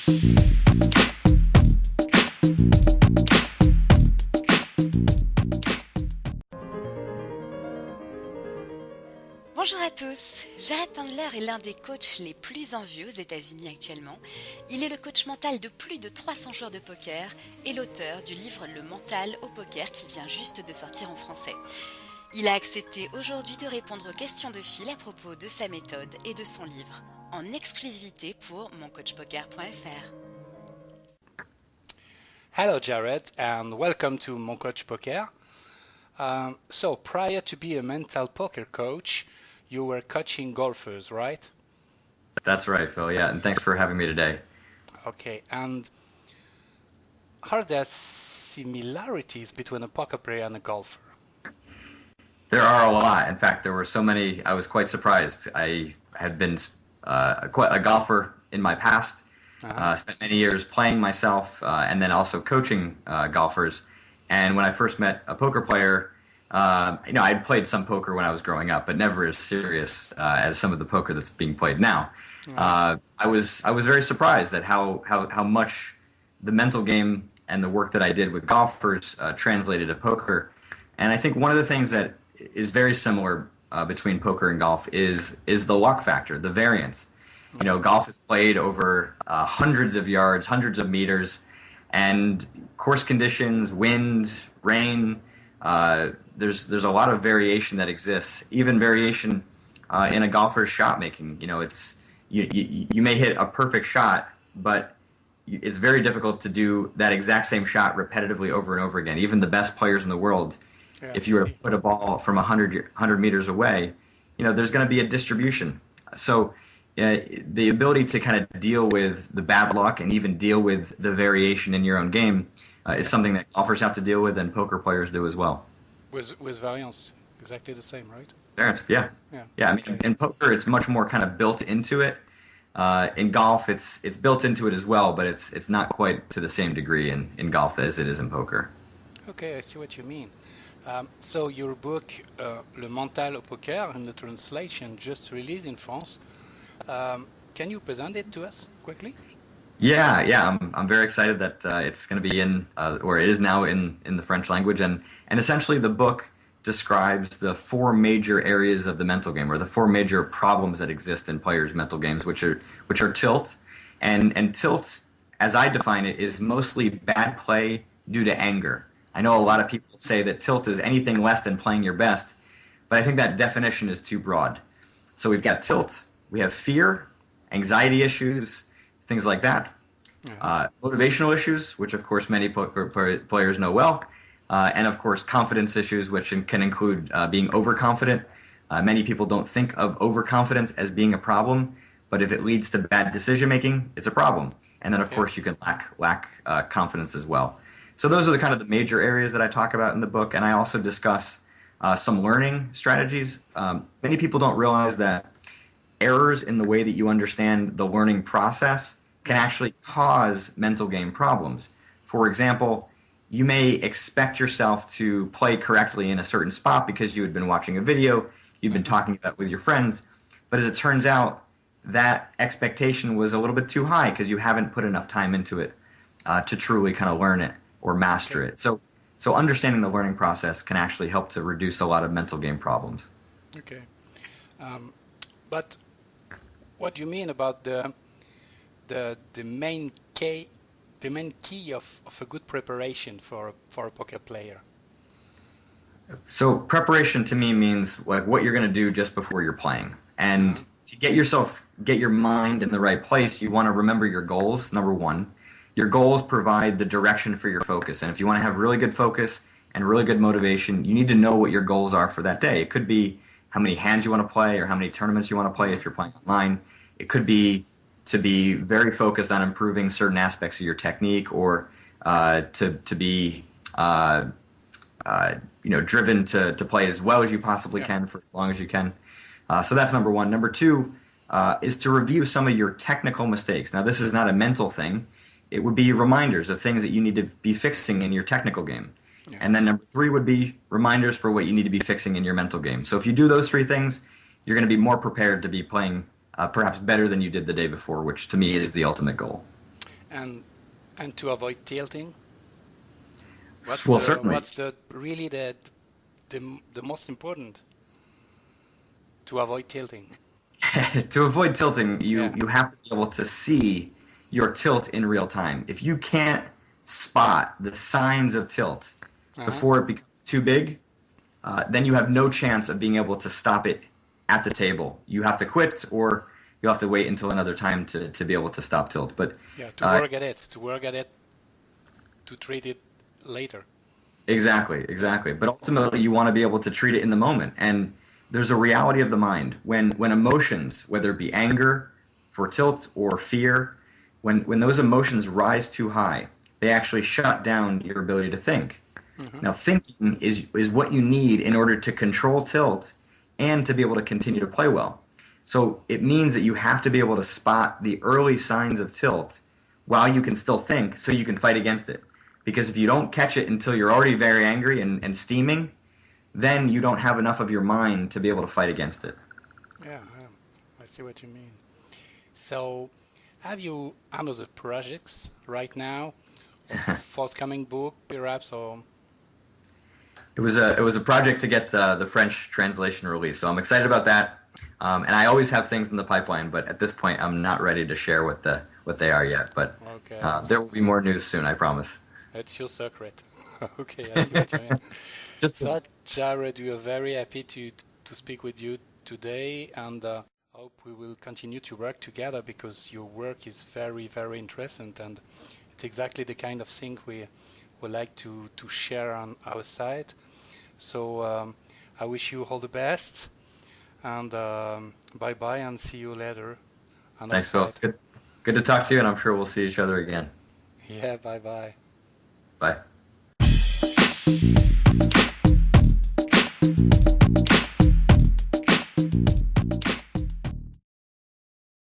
Bonjour à tous, Tendler est l'un des coachs les plus en vue aux États-Unis actuellement. Il est le coach mental de plus de 300 joueurs de poker et l'auteur du livre Le mental au poker qui vient juste de sortir en français. Il a accepté aujourd'hui de répondre aux questions de Phil à propos de sa méthode et de son livre, en exclusivité pour monCoachPoker.fr. Hello Jared and welcome to monCoach Poker. So prior to be a mental poker coach, you were coaching golfers, right? That's right, Phil. Yeah, and thanks for having me today. Okay, and are there similarities between a poker player and a golfer? There are a lot. In fact, there were so many, I was quite surprised. I had been quite a golfer in my past, spent many years playing myself, and then also coaching golfers. And when I first met a poker player, I'd played some poker when I was growing up, but never as serious as some of the poker that's being played now. I was very surprised at how much the mental game and the work that I did with golfers translated to poker. And I think one of the things that is very similar between poker and golf is the luck factor, the variance. You know, golf is played over hundreds of yards, hundreds of meters, and course conditions, wind, rain. There's a lot of variation that exists, even variation in a golfer's shot making. You know, it's you may hit a perfect shot, but it's very difficult to do that exact same shot repetitively over and over again. Even the best players in the world, if you were to put a ball from 100 meters away, you know, there's going to be a distribution. So the ability to kind of deal with the bad luck and even deal with the variation in your own game is something that golfers have to deal with and poker players do as well. With variance, exactly the same, right? Variance, yeah. I mean, in poker, it's much more kind of built into it. In golf, it's built into it as well, but it's not quite to the same degree in golf as it is in poker. Okay, I see what you mean. So your book, Le mental au poker, in the translation just released in France. Can you present it to us quickly? Yeah. I'm very excited that it's going to be in, or it is now in the French language, and essentially the book describes the four major areas of the mental game, or the four major problems that exist in players' mental games, which are tilt, and tilt, as I define it, is mostly bad play due to anger. I know a lot of people say that tilt is anything less than playing your best, but I think that definition is too broad. So we've got tilt, we have fear, anxiety issues, things like that. Motivational issues, which of course many poker players know well, and of course confidence issues, which can include being overconfident. Many people don't think of overconfidence as being a problem, but if it leads to bad decision making, it's a problem. And then of course you can lack confidence as well. So those are the kind of the major areas that I talk about in the book, and I also discuss some learning strategies. Many people don't realize that errors in the way that you understand the learning process can actually cause mental game problems. For example, you may expect yourself to play correctly in a certain spot because you had been watching a video, you've been talking about it with your friends, but as it turns out, that expectation was a little bit too high because you haven't put enough time into it to truly kind of learn it or master it. So understanding the learning process can actually help to reduce a lot of mental game problems. Okay. But what do you mean about the main key of a good preparation for a poker player? So preparation to me means like what you're going to do just before you're playing. And to get your mind in the right place, you want to remember your goals, number one. Your goals provide the direction for your focus. And if you want to have really good focus and really good motivation, you need to know what your goals are for that day. It could be how many hands you want to play or how many tournaments you want to play if you're playing online. It could be to be very focused on improving certain aspects of your technique, or to be driven to play as well as you possibly can for as long as you can. So that's number one. Number two is to review some of your technical mistakes. Now, this is not a mental thing. It would be reminders of things that you need to be fixing in your technical game. Yeah. And then number three would be reminders for what you need to be fixing in your mental game. So if you do those three things, you're going to be more prepared to be playing perhaps better than you did the day before, which to me is the ultimate goal. and to avoid tilting? Certainly. What's really the most important to avoid tilting? To avoid tilting, you have to be able to see your tilt in real time. If you can't spot the signs of tilt before it becomes too big, then you have no chance of being able to stop it at the table. You have to quit, or you have to wait until another time to be able to stop tilt. But to work at it, to treat it later. Exactly. But ultimately, you want to be able to treat it in the moment. And there's a reality of the mind. When emotions, whether it be anger for tilt or fear, when those emotions rise too high, they actually shut down your ability to think. Mm-hmm. Now, thinking is what you need in order to control tilt and to be able to continue to play well. So it means that you have to be able to spot the early signs of tilt while you can still think, so you can fight against it. Because if you don't catch it until you're already very angry and steaming, then you don't have enough of your mind to be able to fight against it. Yeah, I see what you mean. So, have you other projects right now, forthcoming book, perhaps, or? It was a project to get the French translation released, so I'm excited about that. And I always have things in the pipeline, but at this point, I'm not ready to share what they are yet. But there will be more news soon, I promise. It's your secret. Okay, I see what you mean. So, Jared, we are very happy to speak with you today, and hope we will continue to work together, because your work is very, very interesting, and it's exactly the kind of thing we would like to share on our side. So I wish you all the best, and bye-bye, and see you later. Thanks, Phil. It's good to talk to you, and I'm sure we'll see each other again. Yeah, bye-bye. Bye.